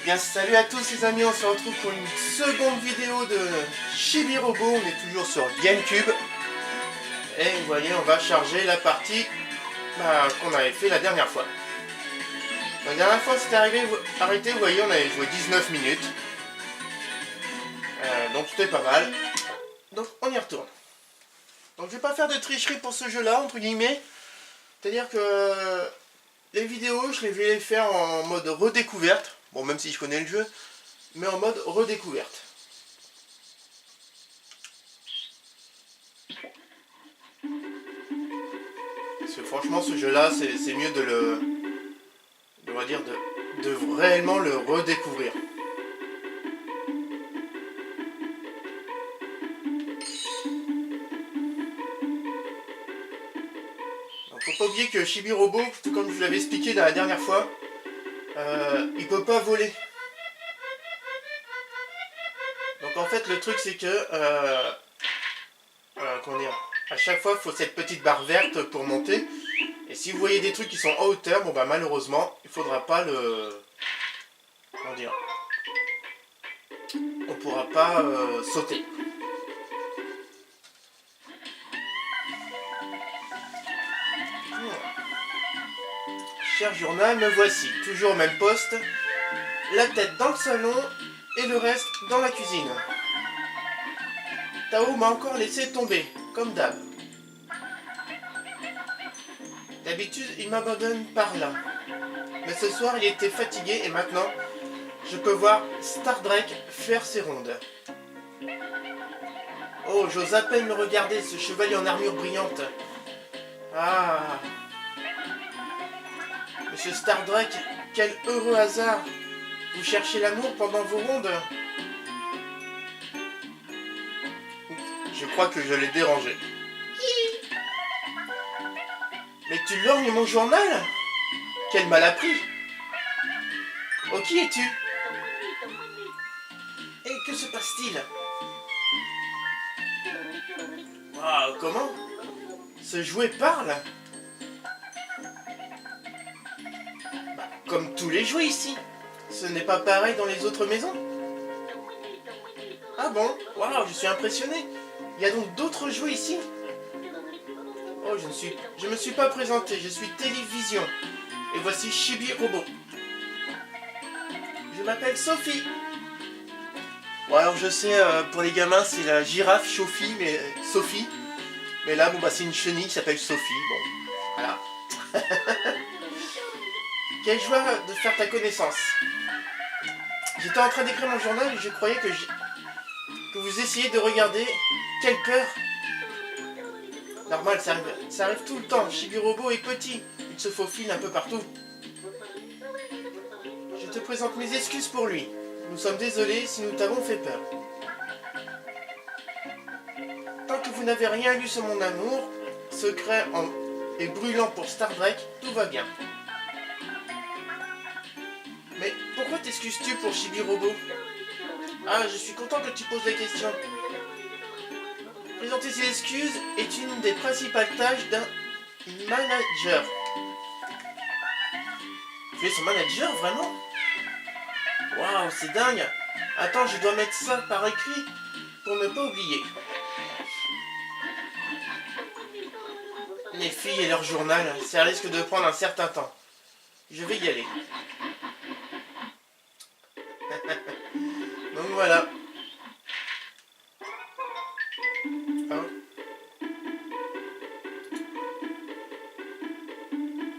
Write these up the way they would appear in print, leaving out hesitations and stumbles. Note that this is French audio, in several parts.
Eh bien salut à tous les amis, on se retrouve pour une seconde vidéo de Chibi Robo. On est toujours sur GameCube. Et vous voyez, on va charger la partie qu'on avait fait la dernière fois. La dernière fois c'était arrêté, vous voyez, on avait joué 19 minutes. Donc c'était pas mal. Donc on y retourne. Donc je vais pas faire de tricherie pour ce jeu là, entre guillemets. C'est-à-dire que les vidéos, je vais les faire en mode redécouverte. Bon, même si je connais le jeu, mais en mode redécouverte. Parce que franchement, ce jeu-là, c'est mieux on va dire, de réellement le redécouvrir. Donc, faut pas oublier que Chibi Robo, comme je vous l'avais expliqué la dernière fois, il peut pas voler. Donc en fait, le truc c'est que comment dire, à chaque fois il faut cette petite barre verte pour monter. Et si vous voyez des trucs qui sont en hauteur, bon bah malheureusement il faudra pas le, comment dire, on pourra pas sauter. Cher journal, me voici, toujours au même poste, la tête dans le salon et le reste dans la cuisine. Tao m'a encore laissé tomber, comme d'hab. D'habitude, il m'abandonne par là. Mais ce soir, il était fatigué et maintenant, je peux voir Stardrake faire ses rondes. Oh, j'ose à peine le regarder, ce chevalier en armure brillante. Ah, Monsieur Stardrake, quel heureux hasard. Vous cherchez l'amour pendant vos rondes. Je crois que je l'ai dérangé. Mais tu lorgnes mon journal? Quel mal appris. Oh, qui es-tu? Et que se passe-t-il? Waouh, comment? Ce jouet parle? Comme tous les jouets ici. Ce n'est pas pareil dans les autres maisons? Ah bon? Waouh, je suis impressionné. Il y a donc d'autres jouets ici? Oh, je me suis pas présenté, je suis Télévision. Et voici Chibi Robo. Je m'appelle Sophie. Bon alors je sais, pour les gamins c'est la girafe Sophie, mais là bon bah c'est une chenille qui s'appelle Sophie, bon voilà. Quelle joie de faire ta connaissance. J'étais en train d'écrire mon journal et je croyais que vous essayez de regarder. Quelle peur. Normal, ça arrive tout le temps. Chibi Robo est petit, il se faufile un peu partout. Je te présente mes excuses pour lui. Nous sommes désolés si nous t'avons fait peur. Tant que vous n'avez rien lu sur mon amour, secret et brûlant pour Stardrake, tout va bien. Mais pourquoi t'excuses-tu pour Chibi Robo? Ah, je suis content que tu poses la question. Présenter ses excuses est une des principales tâches d'un manager. Tu es son manager, vraiment? Waouh, c'est dingue. Attends, je dois mettre ça par écrit pour ne pas oublier. Les filles et leur journal, ça risque de prendre un certain temps. Je vais y aller. Donc voilà.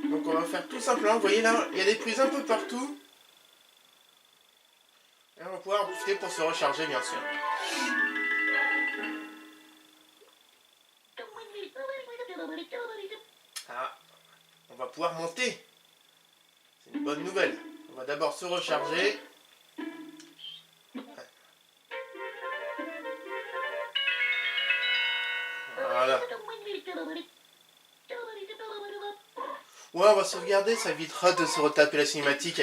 Donc on va faire tout simplement, vous voyez là, il y a des prises un peu partout. Et on va pouvoir en profiter pour se recharger bien sûr. Ah, on va pouvoir monter. C'est une bonne nouvelle. On va d'abord se recharger. Voilà. Ouais, on va sauvegarder, ça évitera de se retaper la cinématique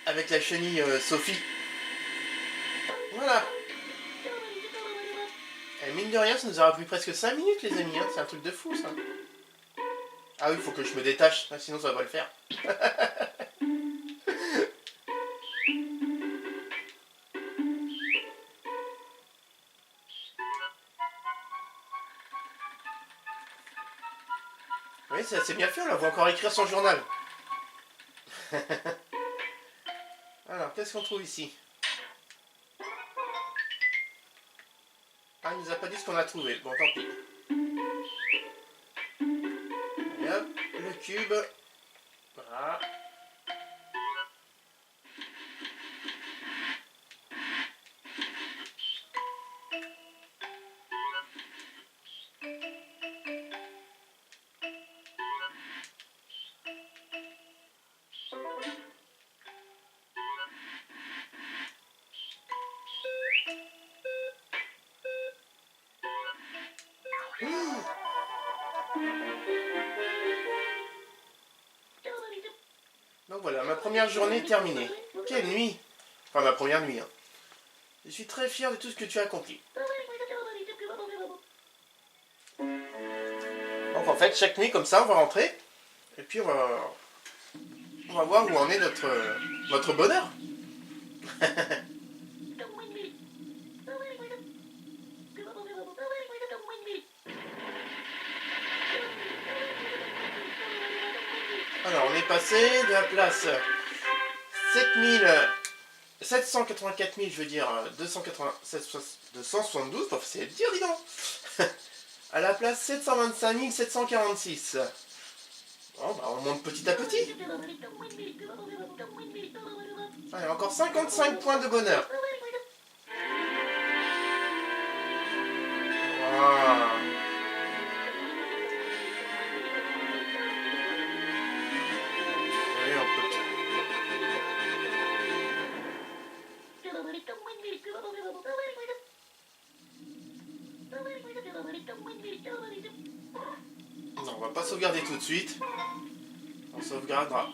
avec la chenille Sophie. Voilà. Et mine de rien, ça nous aura pris presque 5 minutes les amis, hein. C'est un truc de fou ça. Ah oui, il faut que je me détache, sinon ça va pas le faire. Oui, c'est assez bien fait, on la voit encore écrire son journal. Alors, qu'est-ce qu'on trouve ici? Ah, il nous a pas dit ce qu'on a trouvé. Bon, tant pis. Et hop, le cube. Voilà. Donc voilà, ma première journée est terminée. Quelle nuit! Enfin, ma première nuit. Hein. Je suis très fier de tout ce que tu as accompli. Donc en fait, chaque nuit comme ça, on va rentrer. Et puis on va voir où en est notre bonheur. Alors, on est passé de la place 784 000, je veux dire 272, c'est dire, dis donc, à la place 725 746. Bon, bah, on monte petit à petit. Allez, encore 55 points de bonheur. Wow. Non, on va pas sauvegarder tout de suite. On sauvegardera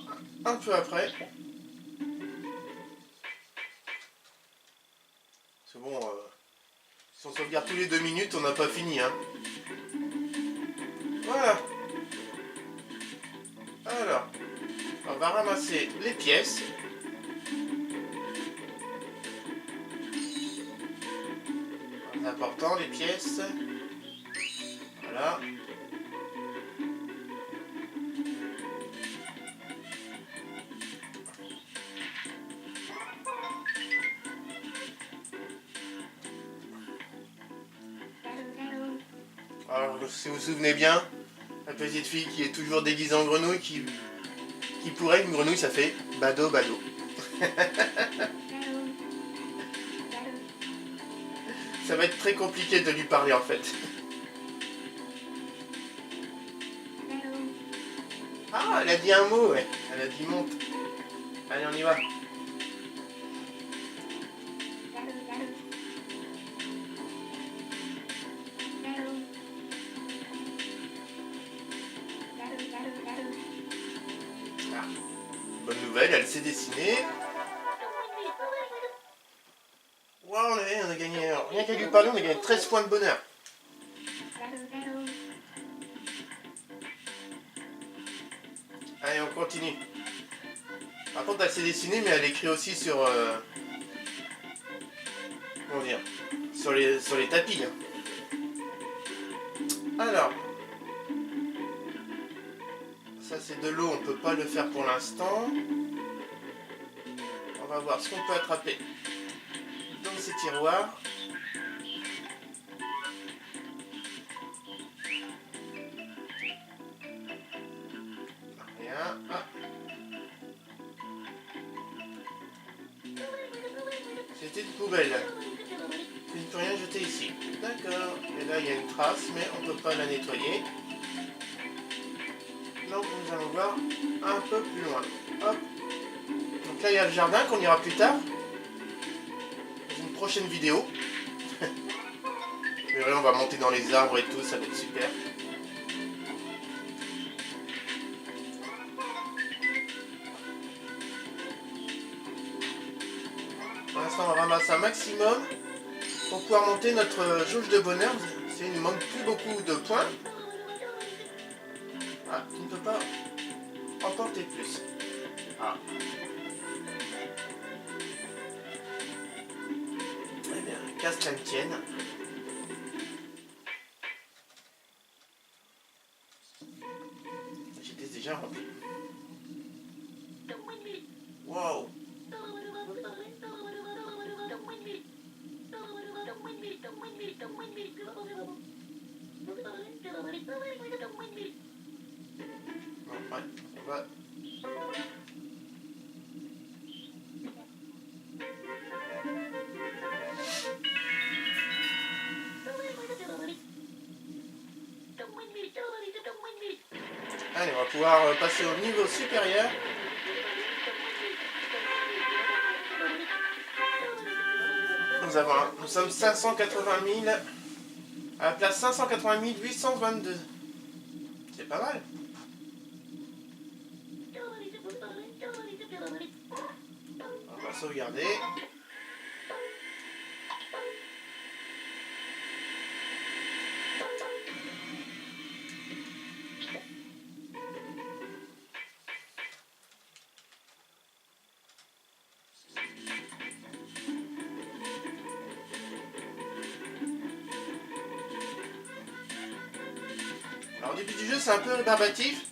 un peu après. C'est bon, si on sauvegarde tous les 2 minutes, on n'a pas fini. Hein. Voilà. Alors, on va ramasser les pièces. C'est important, les pièces. Voilà. Alors, si vous vous souvenez bien, la petite fille qui est toujours déguisée en grenouille, qui pourrait, une grenouille, ça fait bado bado. Ça va être très compliqué de lui parler en fait. Ah, elle a dit un mot, ouais. Elle a dit monte. Allez, on y va. Ah, bonne nouvelle, elle s'est dessinée. Wow, on a gagné, rien qu'à lui parler, on a gagné 13 points de bonheur. Allez, on continue. Par contre, elle s'est dessinée, mais elle écrit aussi sur... comment dire, sur les tapis. Hein. Alors, ça c'est de l'eau, on peut pas le faire pour l'instant. On va voir ce qu'on peut attraper dans ces tiroirs. Rien. Ah. C'était une poubelle. Tu ne peux rien jeter ici. D'accord. Et là, il y a une trace, mais on ne peut pas la nettoyer. Donc, nous allons voir un peu plus loin. Hop. Donc là, il y a le jardin qu'on ira plus tard. Dans une prochaine vidéo. Vous verrez, on va monter dans les arbres et tout, ça va être super. Pour l'instant, on ramasse un maximum pour pouvoir monter notre jauge de bonheur. Il ne manque plus beaucoup de points. Ah, tu ne peux pas emporter plus. Ah. Eh bien, qu'à cela ne tienne. J'étais déjà rempli. Wow. Bon, ouais, on va... Allez, on va pouvoir passer au niveau supérieur. Nous sommes 580 000 à la place 580 822. C'est pas mal. On va sauvegarder. Alors au début du jeu c'est un peu rébarbatif.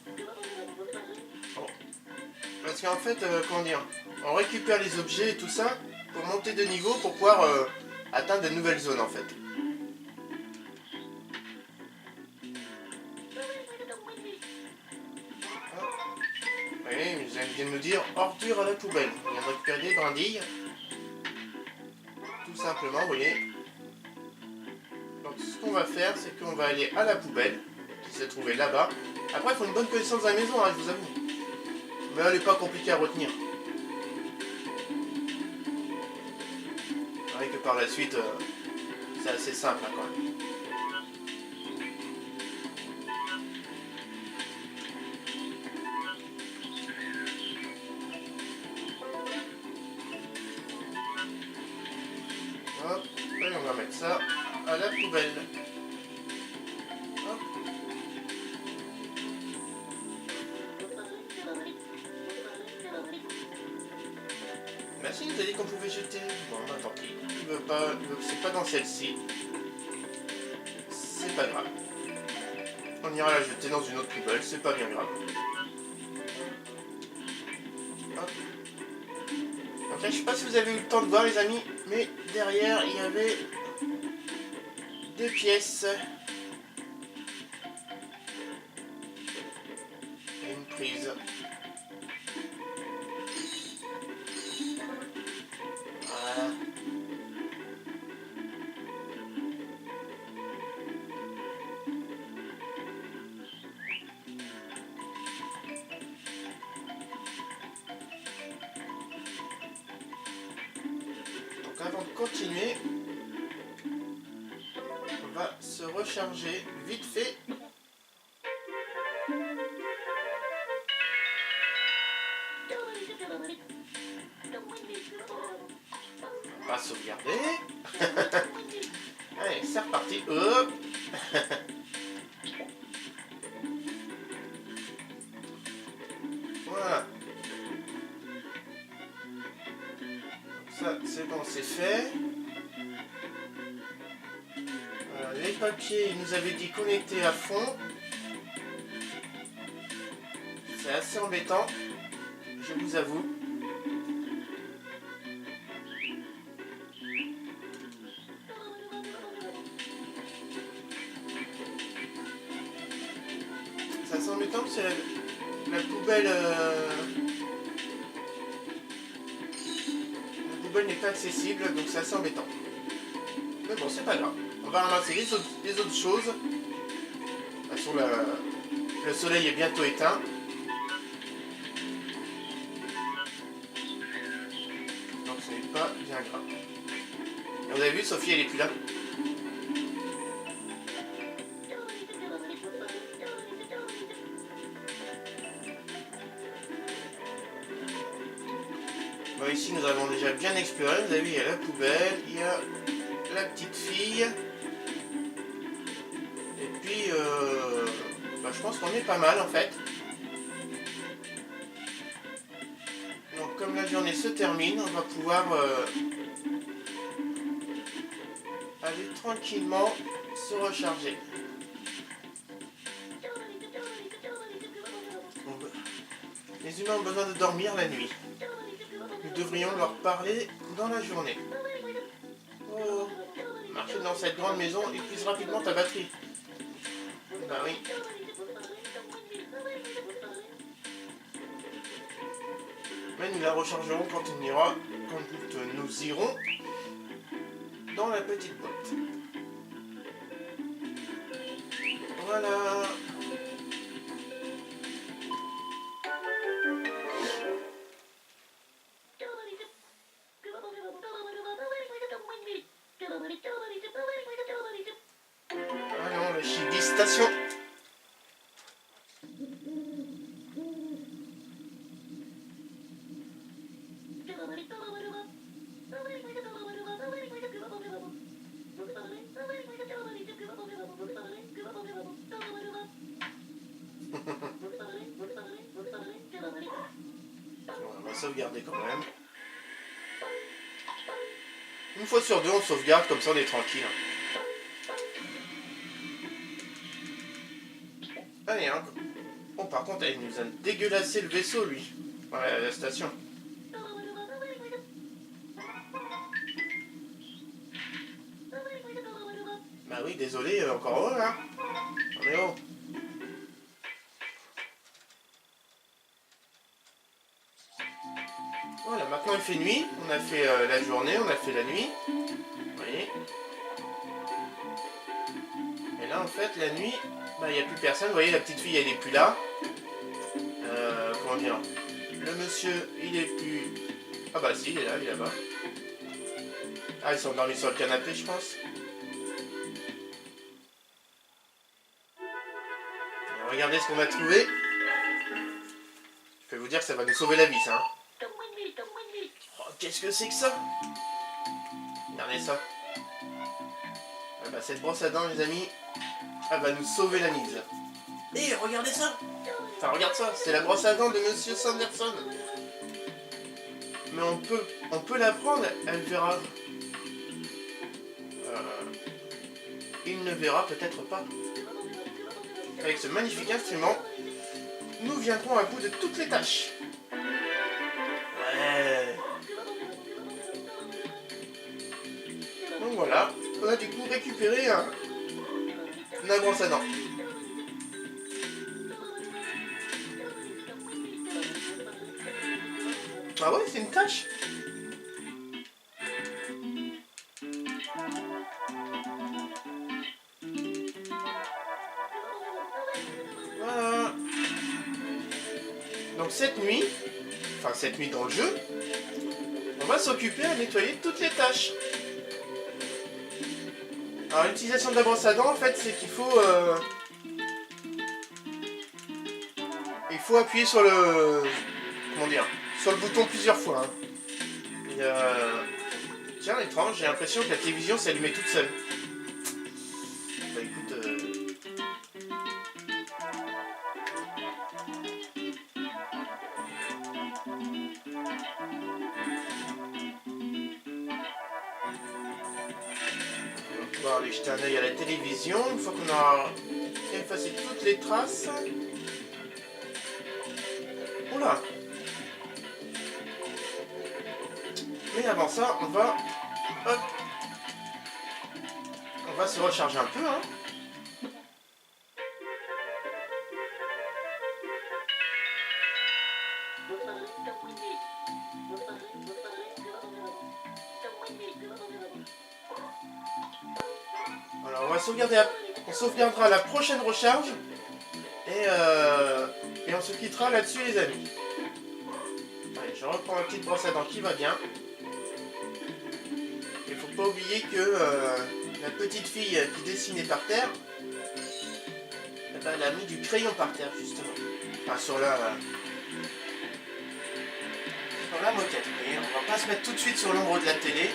Bon. Parce qu'en fait, comment dire, on récupère les objets et tout ça pour monter de niveau pour pouvoir atteindre de nouvelles zones en fait. Oui, ils viennent nous dire ordure à la poubelle. On vient de récupérer des brindilles. Tout simplement, vous voyez. Donc ce qu'on va faire, c'est qu'on va aller à la poubelle, qui se trouvait là-bas. Après, il faut une bonne connaissance de la maison, hein, je vous avoue. Mais elle n'est pas compliquée à retenir. C'est vrai que par la suite, c'est assez simple hein, quand même. Hop, et on va mettre ça à la poubelle. Hop. Merci, il nous a dit qu'on pouvait jeter. Bon, bah tant pis. Il veut pas, c'est pas dans celle-ci. C'est pas grave. On ira la jeter dans une autre poubelle, c'est pas bien grave. Hop. Donc là, je sais pas si vous avez eu le temps de voir les amis, mais derrière il y avait des pièces. Et une prise. Voilà. Donc avant de continuer, on va se recharger vite fait. On va sauvegarder. Allez, c'est reparti. Hop. Voilà. Ça, c'est bon, c'est fait. Les papiers, ils nous avaient dit connecter à fond. C'est assez embêtant, je vous avoue. C'est assez embêtant parce que la poubelle... la poubelle n'est pas accessible, donc c'est assez embêtant. Mais bon, c'est pas grave. On va ramasser les autres choses. De toute façon, le soleil est bientôt éteint. Donc ce n'est pas bien grave. Et vous avez vu, Sophie, elle est plus là. Bon, ici, nous avons déjà bien exploré. Vous avez vu, il y a la poubelle, il y a la petite fille. Et puis, bah, je pense qu'on est pas mal, en fait. comme la journée se termine, on va pouvoir aller tranquillement se recharger. Les humains ont besoin de dormir la nuit. Nous devrions leur parler dans la journée. Oh, marcher dans cette grande maison épuise rapidement ta batterie. Bah oui. Mais nous la rechargerons quand nous irons dans la petite boîte. Voilà. Allons, la Chibi Station. On va sauvegarder quand même. Une fois sur deux, on sauvegarde, comme ça on est tranquille. Allez, hein. Bon, par contre, il nous a dégueulassé le vaisseau, lui. Ouais, à la station. Bah oui, désolé, encore heureux, hein. On est haut. Voilà, maintenant il fait nuit. On a fait la journée, on a fait la nuit. Vous voyez. Et là, en fait, la nuit, bah, il n'y a plus personne. Vous voyez, la petite fille, elle est plus là. Comment dire? Le monsieur, il est plus... Ah bah si, il est là, il est là-bas. Ah, ils sont endormis sur le canapé, je pense. Et regardez ce qu'on a trouvé. Je peux vous dire que ça va nous sauver la vie, ça. Hein. Oh, qu'est-ce que c'est que ça? Regardez ça. Ah bah, cette brosse à dents, les amis, elle va nous sauver la mise. Et regardez ça. Enfin, regarde ça, c'est la brosse à dents de Monsieur Sanderson. Mais on peut la prendre, elle verra. Il ne verra peut-être pas. Avec ce magnifique instrument, nous viendrons à bout de toutes les tâches. Ouais. Donc voilà, on a du coup récupéré une brosse à dents. Ah ouais, c'est une tâche. Voilà. Donc cette nuit dans le jeu, on va s'occuper à nettoyer toutes les tâches. Alors l'utilisation de la brosse à dents, en fait, c'est qu'il faut... il faut appuyer sur le... Comment dire? Sur le bouton plusieurs fois. Hein. Et tiens, étrange, j'ai l'impression que la télévision s'est allumée toute seule. Bah écoute... On va aller jeter un œil à la télévision, une fois qu'on a effacé toutes les traces. Oula! Mais avant ça, on va... Hop! On va se recharger un peu, hein. Alors on va sauvegarder, on sauvegardera la prochaine recharge et on se quittera là-dessus les amis. Allez, je reprends ma petite brosse à dents qui va bien. Il faut pas oublier que la petite fille qui dessinait par terre, eh ben, elle a mis du crayon par terre justement. Enfin sur la moquette. Et on va pas se mettre tout de suite sur l'ombre de la télé.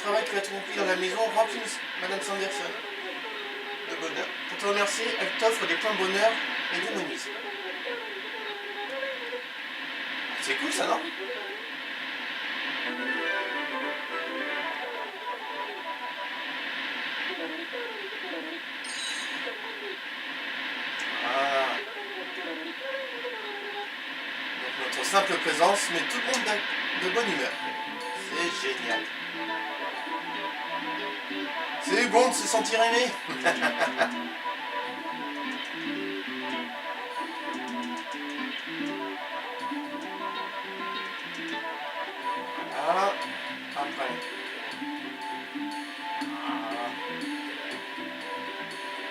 travail que tu as accompli dans la maison remplit Madame Sanderson de bonheur. Pour te remercier, elle t'offre des points de bonheur et des monies. C'est cool ça, non? Ah. Donc notre simple présence met tout le monde de bonne humeur. C'est génial. C'est bon de se sentir aimé. Voilà. Après.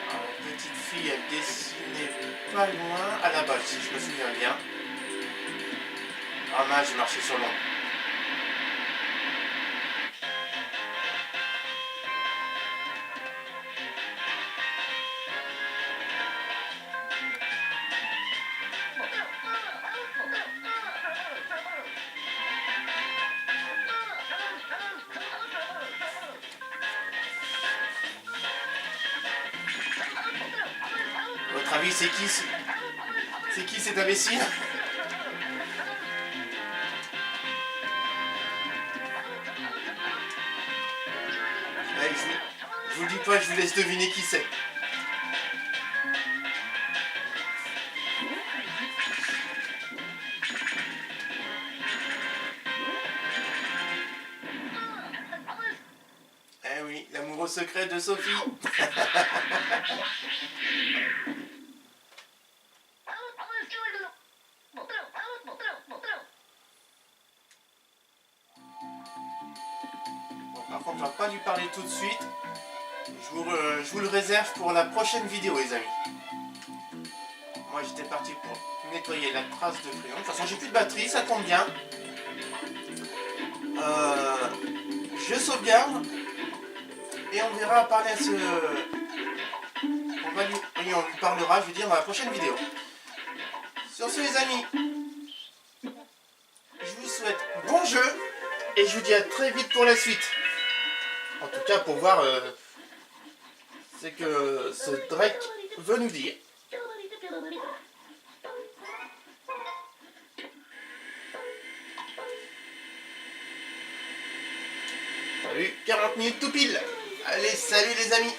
La petite fille, elle dessinait pas loin à la base, si je me souviens bien. Ah mince, j'ai marché sur l'ombre. Votre avis, c'est qui cet imbécile? Ouais, je vous le dis pas, je vous laisse deviner qui c'est. Eh oui, l'amoureux secret de Sophie. Bon, par contre, on va pas lui parler tout de suite. Je vous le réserve pour la prochaine vidéo, les amis. Moi, j'étais parti pour nettoyer la trace de crayon. De toute façon, j'ai plus de batterie, ça tombe bien. Je sauvegarde. Et on verra parler à ce... on lui parlera, je veux dire, dans la prochaine vidéo. Sur ce, les amis, je vous souhaite bon jeu. Et je vous dis à très vite pour la suite. En tout cas, pour voir ce que ce Drake veut nous dire. Salut, 40 minutes tout pile. Allez, salut les amis.